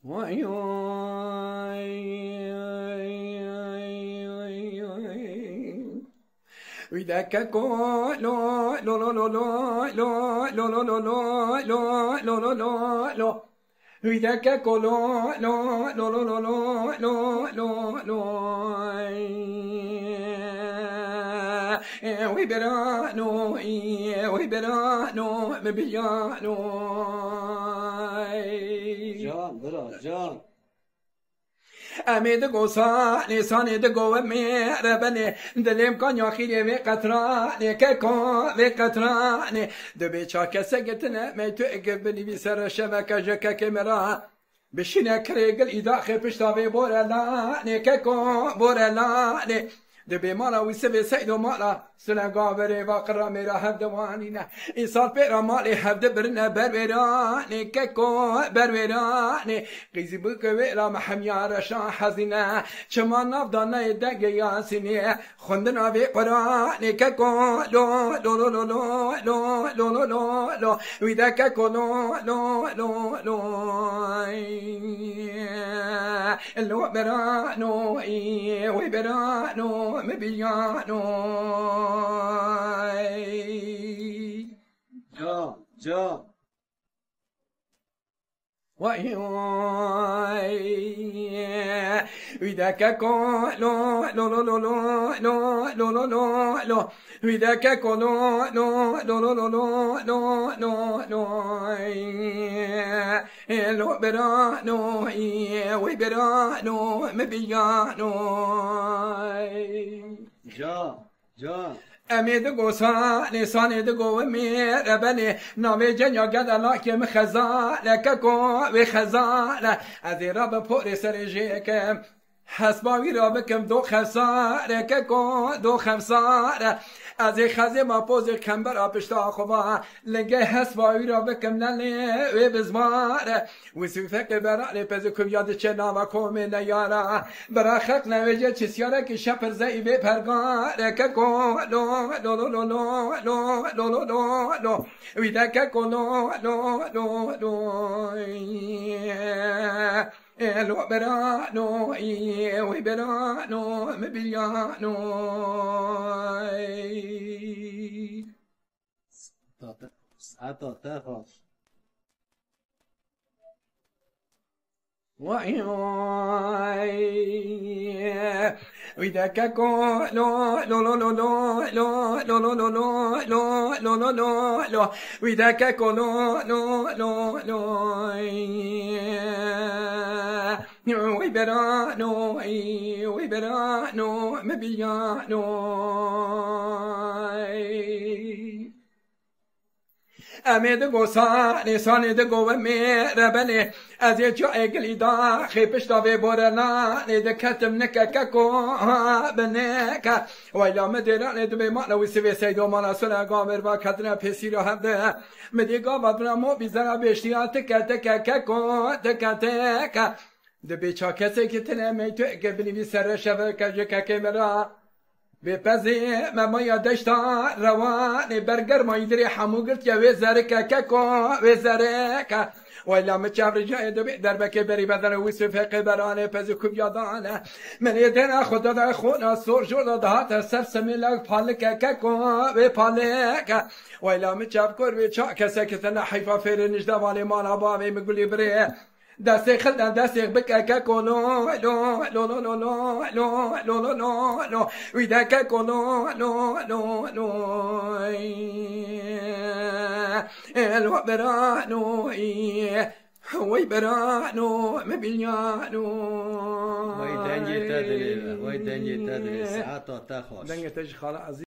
ويدك كو لو لو لو لو لو لو لو لو لو لو لو لو لو لو ويدك كو لو لو لو لو لو لو لو لو ويبرانو ويبرانو مبيانو جان برا جان امید گوسا نیسانی دگو میربنی دلیم کانیا خیلی و قطرانی که کن و قطرانی دبی چاک سگتنه می تو اگبنی بی سر شبکه جکه کمرا بشینه کریگل ایداخی پشتاوی بورلانی که کن بورلانی دبی مالا ویسه بی سیدو مالا سلگا بری واقرا میرا هفدوانی نه این سال پیرا مالی هفده برنه برویرانی که کن برویرانی قیزی بکه ویرا محمیار شان حزینه چما نافدانه دگه یاسینی خوندن آوی قرانی که کن لو لو لو لو لو لو لو لو لو ویده که کن لو لو لو لو لو برانو وی برانو مبیانو جان جان ويدك كو لو لو لو لو لو لو لو لو لو ويدك كو لو لو لو لو لو لو لو لو لو برانو ويبرانو مبيانو جان جان امید گوسا نیسانی دگو میربنی نامی جنیا گدلا که مخزانه که کن و خزانه از این را بپوری سرجی که حسباوی را بکم دو خساره که کن دو خمساره از این خزی ما پوزی کمبر آپشتا خوبا لنگه حسباوی را بکم نلی و بزماره و سوفه که برای پزی کم یاد چه ناما کومی نیاره برای خلق نویجه چیسیاره که شپر زی بی پرگاره که کن لو لو لو لو لو لو لو لو لو ویده که کن لو لو لو لو لو برانو وی برانو مبیانو ساعتا تخاف ويدك كو لو لو لو لو لو لو لو لو لو لو لو لو لو ويدك كو لو لو لو لو ويبرانو ويبرانو مبيانو امید گوسا نیسانی دگو میربنی از یه جای گلی داخی پشتاوی بورلانی دکتم نکه ککو بنکه ویلا مدیرانی دو بیمانا ویسی ویسی دو مانا سنه گامر با کدنه پیسی رو هفته مدی گامت برمو بیزنه بیشتیا تکه تکه ککو تکه تکه دو بیچا کسی که تنه میتو اگه بنیوی سر شبکه جکه کمرا بپزی ما یادشتا روان برگر ما یدری حمو گرت یا وزارکا ککو وزارکا ویلا مچاب رجای دو در بکی بری بدن ویسو فقه برانه پزی کب یادانه من یدن خدا در خونا سور جور دهات سر سمیلک پالکا ککو و پالکا ویلا مچاب کر و چا کسی که تنه حیفا فیر نجدوالی مانا باوی مگولی بره دستی خلدن دستی بکه کنو لو لو لو لو لو لو لو لو لو لو ویدک کنو لو لو لو لو برانو وی برانو مبیانو وای دنجی تدری وای دنجی تدری ساعتا تخاف دنجی تجی خاله عزیز